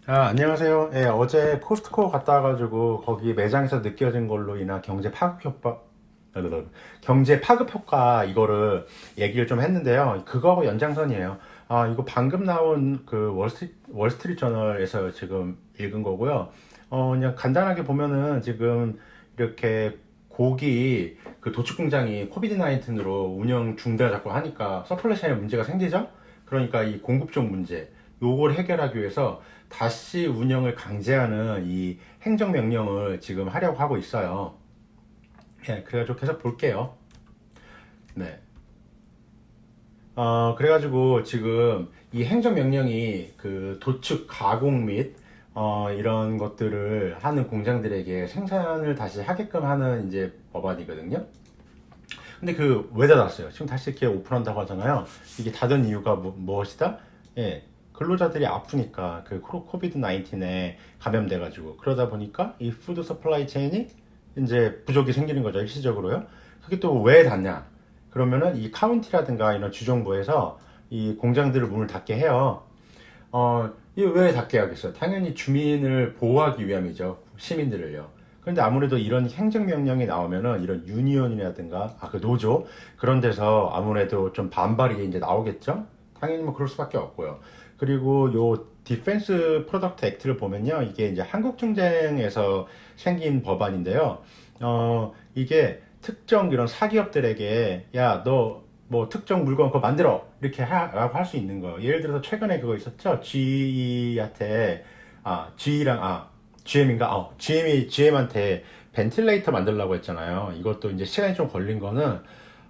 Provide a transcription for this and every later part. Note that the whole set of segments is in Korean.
안녕하세요. 예, 어제 코스트코 갔다 와가지고 거기 매장에서 느껴진 걸로 인한 경제 파급 효과 이거를 얘기를 좀 했는데요. 그거하고 연장선이에요. 이거 방금 나온 그 월스트리트 저널에서 지금 읽은 거고요. 그냥 간단하게 보면은 지금 이렇게 고기 그 도축 공장이 코비드 19으로 운영 중단 자꾸 하니까 서플라이 체인에 문제가 생기죠? 그러니까 이 공급 쪽 문제, 요걸 해결하기 위해서 다시 운영을 강제하는 이 행정명령을 지금 하려고 하고 있어요. 예, 그래가지고 계속 볼게요. 네. 그래가지고 지금 이 행정명령이 그 도축, 가공 및 이런 것들을 하는 공장들에게 생산을 다시 하게끔 하는 이제 법안이거든요. 근데 그 왜 닫았어요? 지금 다시 이렇게 오픈한다고 하잖아요. 이게 닫은 이유가 무엇이다? 예, 근로자들이 아프니까 그 코비드 19에 감염돼가지고 그러다 보니까 이 푸드 서플라이 체인이 이제 부족이 생기는 거죠, 일시적으로요. 그게 또 왜 닫냐? 그러면은 이 카운티라든가 이런 주정부에서 이 공장들을 문을 닫게 해요. 이게 왜 닫게 하겠어요? 당연히 주민을 보호하기 위함이죠. 시민들을요. 그런데 아무래도 이런 행정명령이 나오면은 이런 유니온이라든가, 그 노조, 그런 데서 아무래도 좀 반발이 이제 나오겠죠? 당연히 뭐 그럴 수밖에 없고요. 그리고 요 디펜스 프로덕트 액트를 보면요. 이게 이제 한국전쟁에서 생긴 법안인데요. 이게 특정 이런 사기업들에게, 야, 너 뭐 특정 물건 그거 만들어 이렇게 라고 할 수 있는 거예요. 예를 들어서 최근에 그거 있었죠. GE한테 GM인가? GM한테 벤틸레이터 만들라고 했잖아요. 이것도 이제 시간이 좀 걸린 거는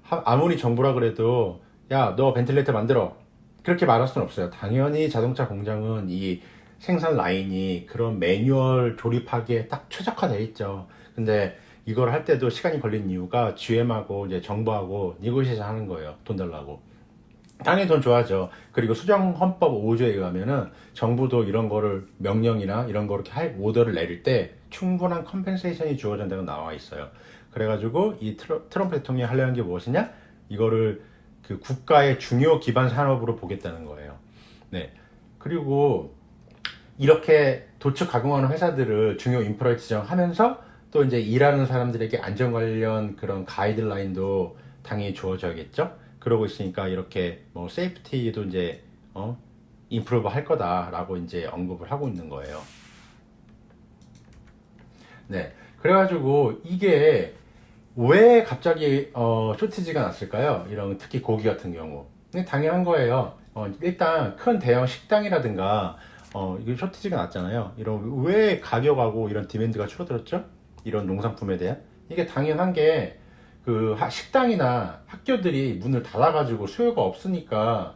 아무리 정부라 그래도 야, 너 벤틸레이터 만들어. 그렇게 말할 수는 없어요. 당연히 자동차 공장은 이 생산 라인이 그런 매뉴얼 조립하기에 딱 최적화되어 있죠. 근데 이걸 할 때도 시간이 걸린 이유가 GM하고 이제 정부하고 니고시에이션 하는 거예요. 돈 달라고. 당연히 돈 좋아하죠. 그리고 수정 헌법 5조에 의하면은 정부도 이런 거를 명령이나 이런 거 이렇게 할 오더를 내릴 때 충분한 컴펜세이션이 주어진다고 나와 있어요. 그래가지고 이 트럼프 대통령이 하려는 게 무엇이냐? 이거를 그 국가의 중요 기반 산업으로 보겠다는 거예요. 네. 그리고 이렇게 도축 가공하는 회사들을 중요 인프라에 지정하면서 또 이제 일하는 사람들에게 안전 관련 그런 가이드라인도 당연히 주어져야겠죠. 그러고 있으니까 이렇게 뭐 세이프티도 이제 인프루브 할 거다라고 이제 언급을 하고 있는 거예요. 네. 그래가지고 이게 왜 갑자기 쇼티지가 났을까요? 이런 특히 고기 같은 경우. 근데 당연한 거예요. 일단 큰 대형 식당이라든가 이게 쇼티지가 났잖아요. 이런 왜 가격하고 이런 디맨드가 줄어들었죠? 이런 농산품에 대한 이게 당연한 게 그 식당이나 학교들이 문을 닫아가지고 수요가 없으니까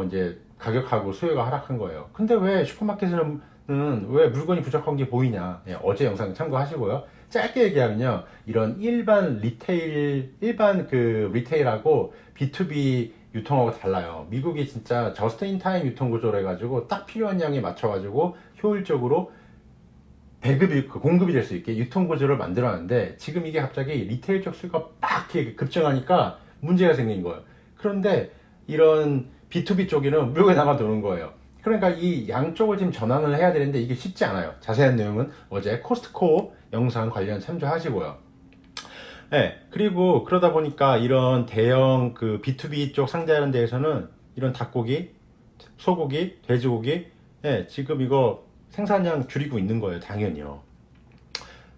이제 가격하고 수요가 하락한 거예요. 근데 왜 슈퍼마켓은 왜 물건이 부족한 게 보이냐? 예, 어제 영상 참고하시고요. 짧게 얘기하면요, 이런 일반 그 리테일하고 B2B 유통하고 달라요. 미국이 진짜 저스트 인 타임 유통 구조로 해가지고 딱 필요한 양에 맞춰가지고 효율적으로 배급이 공급이 될 수 있게 유통 구조를 만들어놨는데 지금 이게 갑자기 리테일 쪽 수요가 빡 이렇게 급증하니까 문제가 생긴 거예요. 그런데 이런 B2B 쪽에는 물건이 남아 도는 거예요. 그러니까 이 양쪽을 지금 전환을 해야 되는데 이게 쉽지 않아요. 자세한 내용은 어제 코스트코 영상 관련 참조하시고요. 네, 그리고 그러다 보니까 이런 대형 그 B2B 쪽 상대하는 데에서는 이런 닭고기, 소고기, 돼지고기, 예, 지금 이거 생산량 줄이고 있는 거예요, 당연히요.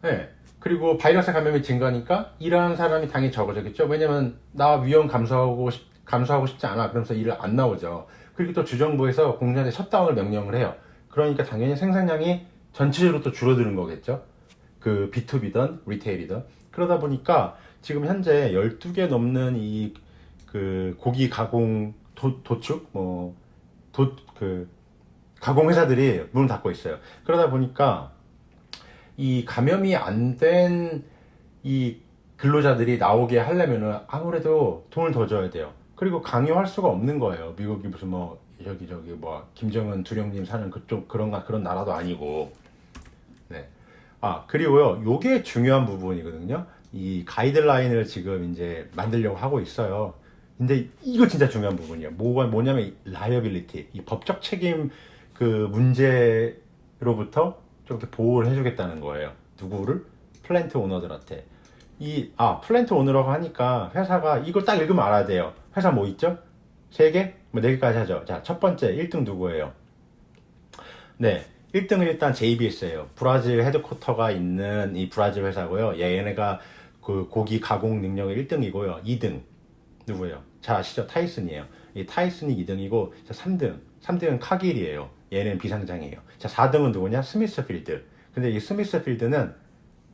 예. 그리고 바이러스 감염이 증가하니까 일하는 사람이 당연히 적어졌겠죠. 왜냐면 나 위험 감수하고 싶지 않아. 그러면서 일을 안 나오죠. 그리고 또 주정부에서 공장에 셧다운을 명령을 해요. 그러니까 당연히 생산량이 전체적으로 또 줄어드는 거겠죠. 그 B2B든 리테일이든. 그러다 보니까 지금 현재 12개 넘는 이 그 고기 가공 도축 그 가공 회사들이 문을 닫고 있어요. 그러다 보니까 이 감염이 안 된 이 근로자들이 나오게 하려면은 아무래도 돈을 더 줘야 돼요. 그리고 강요할 수가 없는 거예요. 미국이 무슨 뭐 저기 뭐 김정은 두령님 사는 그쪽 그런 나라도 아니고. 네. 그리고요. 요게 중요한 부분이거든요. 이 가이드라인을 지금 이제 만들려고 하고 있어요. 근데 이거 진짜 중요한 부분이에요. 뭐냐면 라이어빌리티, 이 법적 책임 그 문제 로부터 좀 이렇게 보호를 해주겠다는 거예요. 누구를? 플랜트 오너들한테. 플랜트 오너라고 하니까 회사가 이걸 딱 읽으면 알아야 돼요. 회사 뭐 있죠? 3개? 뭐 4개까지 하죠. 자, 첫 번째 1등 누구예요? 네, 1등은 일단 JBS예요. 브라질 헤드쿼터가 있는 이 브라질 회사고요. 얘네가 그 고기 가공 능력의 1등이고요. 2등 누구예요? 잘 아시죠? 타이슨이에요. 이 타이슨이 2등이고, 자, 3등은 카길이에요. 얘는 비상장이에요. 자, 4등은 누구냐? 스미스필드. 근데 이 스미스필드는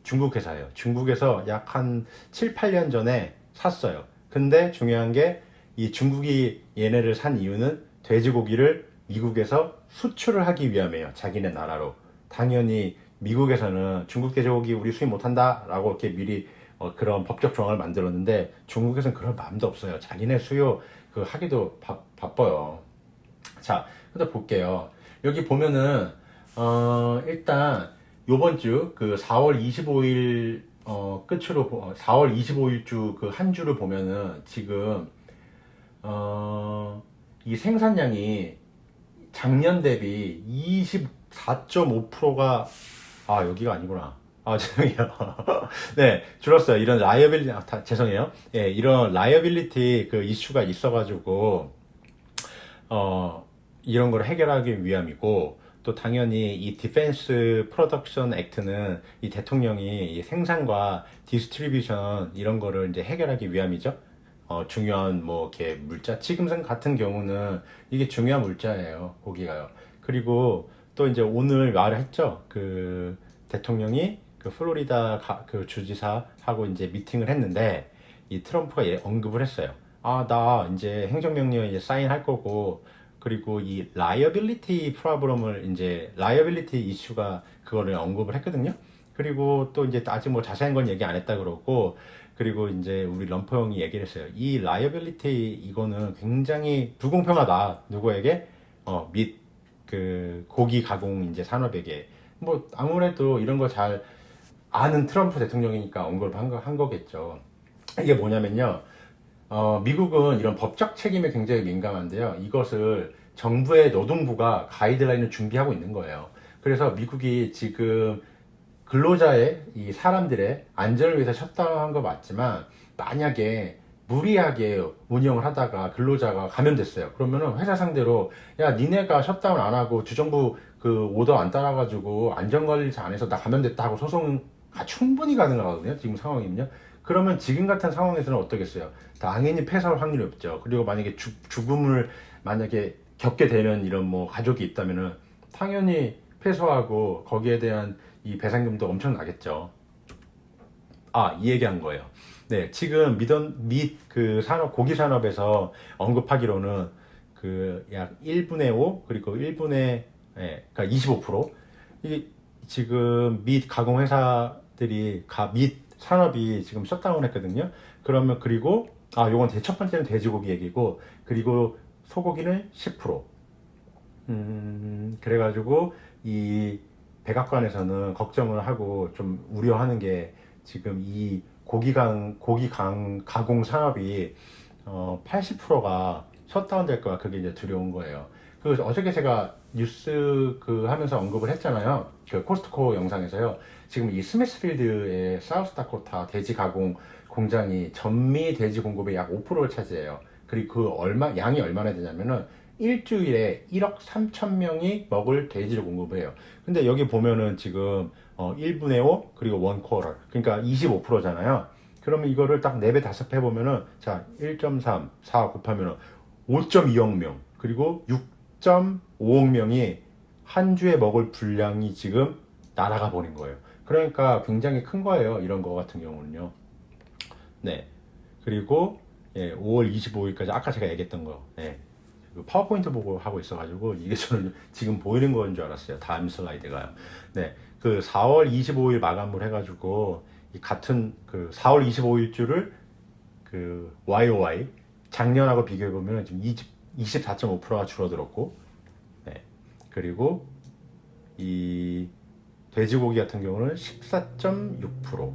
중국 회사예요. 중국에서 약 한 7, 8년 전에 샀어요. 근데 중요한 게 이 중국이 얘네를 산 이유는 돼지고기를 미국에서 수출을 하기 위함이에요. 자기네 나라로. 당연히 미국에서는 중국 돼지고기 우리 수입 못한다 라고 이렇게 미리 그런 법적 조항을 만들었는데, 중국에서는 그럴 마음도 없어요. 자기네 수요 하기도 바빠요. 자, 근데 볼게요. 여기 보면은 일단 요번 주 그 4월 25일 끝으로 4월 25일 주 그 한 주를 보면은 지금 이 생산량이 작년 대비 24.5%가 여기가 아니구나. 죄송해요. 네, 줄었어요. 이런 라이어빌리티, 죄송해요. 예, 이런 라이어빌리티 그 이슈가 있어가지고, 이런 걸 해결하기 위함이고, 또 당연히 이 디펜스 프로덕션 액트는 이 대통령이 이 생산과 디스트리뷰션 이런 거를 이제 해결하기 위함이죠. 중요한 뭐 이렇게 물자, 지금선 같은 경우는 이게 중요한 물자예요. 고기가요. 그리고 또 이제 오늘 말을 했죠. 그 대통령이 그 플로리다 그 주지사하고 이제 미팅을 했는데, 이 트럼프가 언급을 했어요. 나 이제 행정명령 이제 사인할 거고, 그리고 이 라이어빌리티 프로블럼을 이제 라이어빌리티 이슈가 그거를 언급을 했거든요. 그리고 또 이제 아직 뭐 자세한 건 얘기 안 했다 그러고, 그리고 이제 우리 럼퍼 형이 얘기를 했어요. 이 라이어빌리티 이거는 굉장히 불공평하다. 누구에게? 및 그 고기 가공 이제 산업에게. 뭐 아무래도 이런 거 잘 아는 트럼프 대통령이니까 언급을 한 거겠죠. 이게 뭐냐면요. 미국은 이런 법적 책임에 굉장히 민감한데요. 이것을 정부의 노동부가 가이드라인을 준비하고 있는 거예요. 그래서 미국이 지금 근로자의 이 사람들의 안전을 위해서 셧다운한 거 맞지만, 만약에 무리하게 운영을 하다가 근로자가 감염됐어요. 그러면은 회사 상대로 야, 니네가 셧다운 안 하고 주정부 그 오더 안 따라가지고 안전관리사 안 해서 나 감염됐다 하고 소송가 충분히 가능하거든요. 지금 상황이면요. 그러면 지금 같은 상황에서는 어떻겠어요? 당연히 패소할 확률이 없죠. 그리고 만약에 죽음을 만약에 겪게 되는 이런 뭐 가족이 있다면은 당연히 패소하고 거기에 대한 이 배상금도 엄청 나겠죠. 이 얘기한 거예요. 네, 지금 그 산업, 고기 산업에서 언급하기로는 그 약 1분의 5, 그리고 1분의, 그러니까 25%. 이 지금 밋 가공 회사들이 밋 산업이 지금 셧다운 했거든요. 그러면 그리고 요건 첫 번째는 돼지고기 얘기고, 그리고 소고기는 10%. 그래가지고 이 백악관에서는 걱정을 하고 좀 우려하는 게, 지금 이 고기 가공 산업이 80%가 셧다운 될 거야. 그게 이제 두려운 거예요. 그 어저께 제가 뉴스 하면서 언급을 했잖아요. 그 코스트코 영상에서요. 지금 이 스미스필드의 사우스다코타 돼지 가공 공장이 전미 돼지 공급의 약 5%를 차지해요. 그리고 양이 얼마나 되냐면은 일주일에 1억 3천 명이 먹을 돼지를 공급해요. 근데 여기 보면은 지금 1분의 5 그리고 1쿼터, 그러니까 25%잖아요. 그러면 이거를 딱 4배 5배 보면은, 자, 1.3 4 곱하면은 5.2억 명, 그리고 6.5억 명이 한 주에 먹을 분량이 지금 날아가 버린 거예요. 그러니까 굉장히 큰 거예요. 이런 거 같은 경우는요. 네. 그리고 5월 25일까지 아까 제가 얘기했던 거, 파워포인트 보고 하고 있어가지고 이게 저는 지금 보이는 건 줄 알았어요. 다음 슬라이드가요. 네, 그 4월 25일 마감을 해가지고 이 같은 그 4월 25일 주를 그 YOY 작년하고 비교해 보면 지금 24.5%가 줄어들었고, 그리고 이 돼지고기 같은 경우는 14.6%.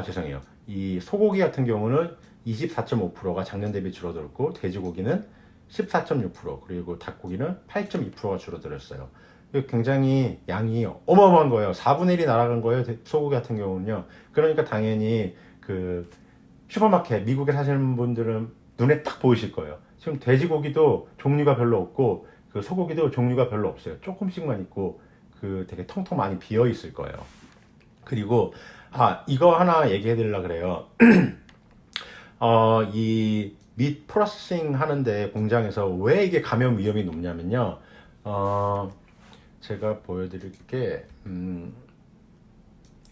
죄송해요. 이 소고기 같은 경우는 24.5%가 작년 대비 줄어들었고, 돼지고기는 14.6%, 그리고 닭고기는 8.2%가 줄어들었어요. 굉장히 양이 어마어마한 거예요. 4분의 1이 날아간 거예요. 소고기 같은 경우는요. 그러니까 당연히 그 슈퍼마켓 미국에 사시는 분들은 눈에 딱 보이실 거예요. 지금 돼지고기도 종류가 별로 없고 그 소고기도 종류가 별로 없어요. 조금씩만 있고 그 되게 텅텅 많이 비어 있을 거예요. 그리고 이거 하나 얘기해 드리려고 그래요. 이 밋 프로세싱 하는데 공장에서 왜 이게 감염 위험이 높냐면요. 제가 보여드릴게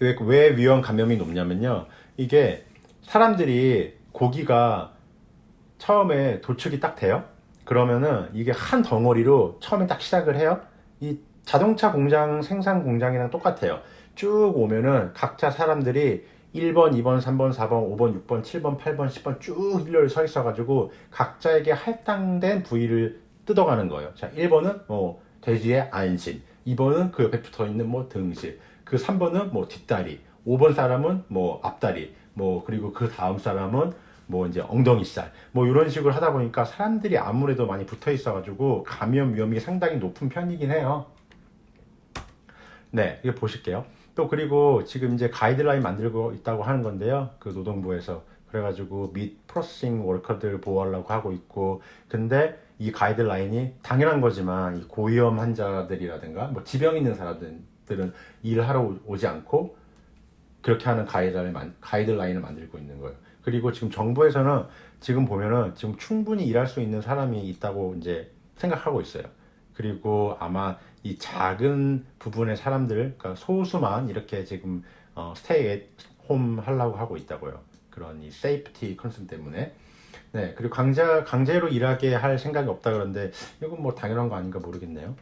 왜 위험 감염이 높냐면요. 이게 사람들이 고기가 처음에 도축이 딱 돼요. 그러면은 이게 한 덩어리로 처음에 딱 시작을 해요. 이 자동차 공장 생산 공장이랑 똑같아요. 쭉 오면은 각자 사람들이 1번, 2번, 3번, 4번, 5번, 6번, 7번, 8번, 10번 쭉 일렬로 서 있어가지고 각자에게 할당된 부위를 뜯어가는 거예요. 자, 1번은 뭐 돼지의 안심, 2번은 그 옆에 붙어 있는 뭐 등실, 그 3번은 뭐 뒷다리, 5번 사람은 뭐 앞다리, 뭐 그리고 그 다음 사람은 뭐 이제 엉덩이살, 뭐 이런 식으로 하다 보니까 사람들이 아무래도 많이 붙어 있어가지고 감염 위험이 상당히 높은 편이긴 해요. 네, 이거 보실게요. 또 그리고 지금 이제 가이드라인 만들고 있다고 하는 건데요. 그 노동부에서. 그래가지고 밋 프로세싱 워커들 보호하려고 하고 있고, 근데 이 가이드라인이 당연한 거지만 이 고위험 환자들이라든가 뭐 지병 있는 사람들은 일을 하러 오지 않고 그렇게 하는 가이드라인을 만들고 있는 거예요. 그리고 지금 정부에서는 지금 보면은 지금 충분히 일할 수 있는 사람이 있다고 이제 생각하고 있어요. 그리고 아마 이 작은 부분의 사람들, 그러니까 소수만 이렇게 지금 스테이 홈 하려고 하고 있다고요. 그런 이 세이프티 컨셉 때문에. 네, 그리고 강제로 일하게 할 생각이 없다 그러는데 이건 뭐 당연한 거 아닌가 모르겠네요.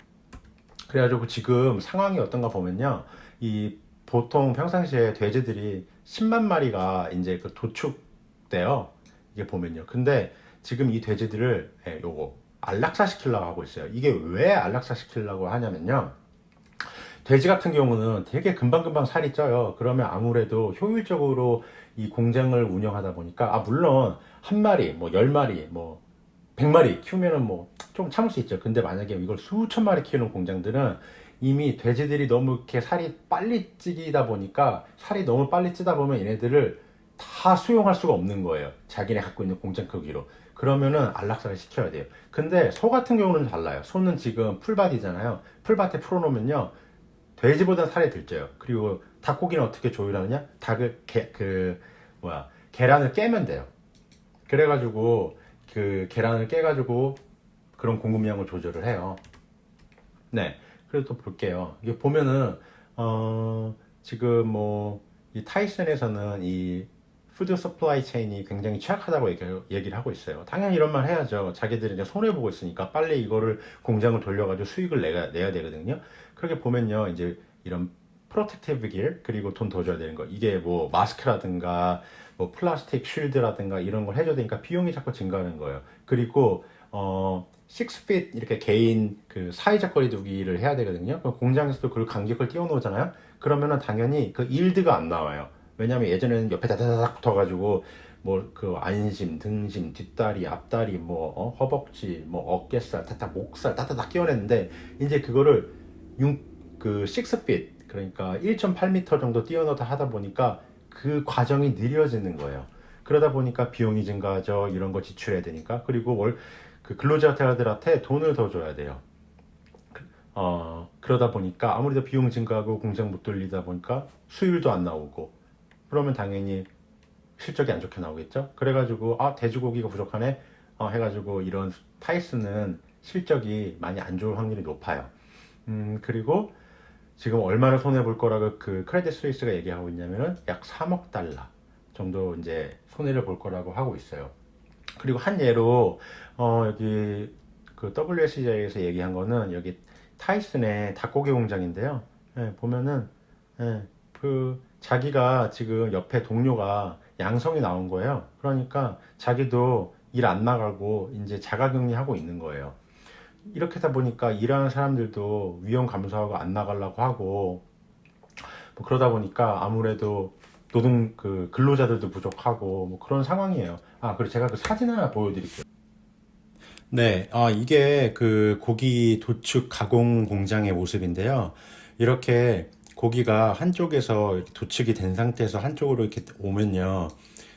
그래가지고 지금 상황이 어떤가 보면요. 이 보통 평상시에 돼지들이 10만 마리가 이제 그 도축돼요. 이게 보면요. 근데 지금 이 돼지들을 요거 안락사 시키려고 하고 있어요. 이게 왜 안락사 시키려고 하냐면요. 돼지 같은 경우는 되게 금방금방 살이 쪄요. 그러면 아무래도 효율적으로 이 공장을 운영하다 보니까, 물론 한 마리, 뭐 10마리, 뭐 100마리 키우면은 뭐 좀 참을 수 있죠. 근데 만약에 이걸 수천 마리 키우는 공장들은 이미 돼지들이 너무 이렇게 살이 빨리 찌다 보니까 살이 너무 빨리 찌다 보면 얘네들을 다 수용할 수가 없는 거예요. 자기네 갖고 있는 공장 크기로. 그러면은 안락사를 시켜야 돼요. 근데 소 같은 경우는 달라요. 소는 지금 풀밭이잖아요. 풀밭에 풀어놓으면요. 돼지보다 살이 덜 쪄요. 그리고 닭고기는 어떻게 조율하느냐? 계란을 깨면 돼요. 그래가지고 그 계란을 깨가지고 그런 공급량을 조절을 해요. 네. 그래서 또 볼게요. 이게 보면은 지금 뭐 이 타이슨에서는 이 푸드 서플라이 체인이 굉장히 취약하다고 얘기를 하고 있어요. 당연히 이런 말 해야죠. 자기들이 이제 손해 보고 있으니까 빨리 이거를 공장을 돌려가지고 수익을 내야 되거든요. 그렇게 보면요, 이제 이런 프로텍티브 기어 그리고 돈 더 줘야 되는 거. 이게 뭐 마스크라든가 뭐 플라스틱 쉴드라든가 이런 걸 해줘야 되니까 비용이 자꾸 증가하는 거예요. 그리고 6feet 이렇게 개인 그 사회적 거리두기를 해야 되거든요. 그럼 공장에서도 그걸 간격을 띄워놓잖아요. 그러면은 당연히 그 일드가 안 나와요. 왜냐면 예전에는 옆에 다다닥 붙어가지고 뭐 그 안심, 등심, 뒷다리, 앞다리, 뭐 허벅지, 뭐 어깨살, 다닥 목살 다다닥 끼워냈는데 이제 그거를 그 6feet 그러니까 1.8m 정도 띄워넣다 하다 보니까 그 과정이 느려지는 거예요. 그러다 보니까 비용이 증가하죠. 이런 거 지출해야 되니까. 그리고 그 근로자들한테 돈을 더 줘야 돼요. 그러다 보니까 아무래도 비용 증가하고 공장 못 돌리다 보니까 수율도 안 나오고 그러면 당연히 실적이 안 좋게 나오겠죠. 그래가지고 돼지고기가 부족하네 해가지고 이런 타이스는 실적이 많이 안 좋을 확률이 높아요. 그리고 지금 얼마를 손해 볼 거라고 그 크레딧 스위스가 얘기하고 있냐면은 약 3억 달러 정도 이제 손해를 볼 거라고 하고 있어요. 그리고 한 예로 여기 그 WSJ에서 얘기한 거는 여기 타이슨의 닭고기 공장인데요. 보면은 그 자기가 지금 옆에 동료가 양성이 나온 거예요. 그러니까 자기도 일 안 나가고 이제 자가격리 하고 있는 거예요. 이렇게 하다 보니까 일하는 사람들도 위험 감수하고 안 나가려고 하고 뭐 그러다 보니까 아무래도 노동 그 근로자들도 부족하고 뭐 그런 상황이에요. 그리고 제가 그 사진 하나 보여드릴게요. 네, 이게 그 고기 도축 가공 공장의 모습인데요. 이렇게 고기가 한쪽에서 이렇게 도축이 된 상태에서 한쪽으로 이렇게 오면요.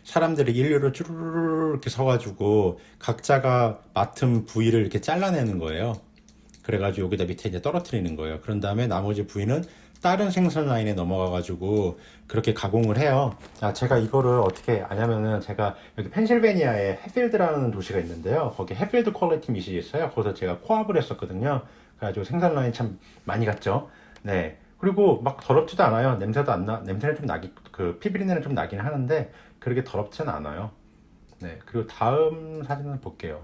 사람들이 일렬로 쭈루루루 이렇게 서가지고 각자가 맡은 부위를 이렇게 잘라내는 거예요. 그래가지고 여기다 밑에 이제 떨어뜨리는 거예요. 그런 다음에 나머지 부위는 다른 생선 라인에 넘어가가지고 그렇게 가공을 해요. 제가 이거를 어떻게 아냐면은 제가 여기 펜실베니아에 해필드라는 도시가 있는데요. 거기 해필드 퀄리티 미실이 있어요. 거기서 제가 코업을 했었거든요. 그래가지고 생선 라인 참 많이 갔죠. 네. 그리고 막 더럽지도 않아요. 냄새도 안 나, 냄새는 좀 나기, 그 피비린내는 좀 나긴 하는데 그렇게 더럽지는 않아요. 네. 그리고 다음 사진을 볼게요.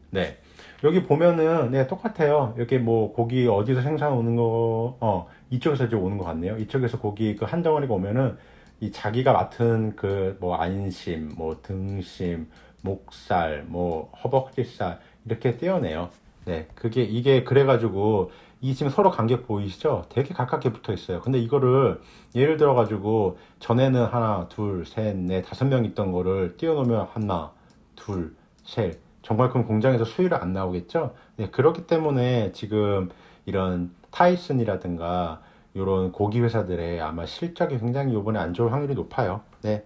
네. 여기 보면은, 네, 똑같아요. 여기 뭐, 고기 어디서 생산 오는 거, 이쪽에서 이제 오는 것 같네요. 이쪽에서 고기 그 한 덩어리가 오면은, 이 자기가 맡은 그, 뭐, 안심, 뭐, 등심, 목살, 뭐, 허벅지살, 이렇게 떼어내요. 네. 이게 그래가지고, 이 지금 서로 간격 보이시죠? 되게 가깝게 붙어 있어요. 근데 이거를, 예를 들어가지고, 전에는 하나, 둘, 셋, 넷, 다섯 명 있던 거를 띄워놓으면 하나, 둘, 셋, 정말 그럼 공장에서 수율이 안 나오겠죠? 네, 그렇기 때문에 지금 이런 타이슨이라든가 이런 고기 회사들의 아마 실적이 굉장히 이번에 안 좋을 확률이 높아요. 네,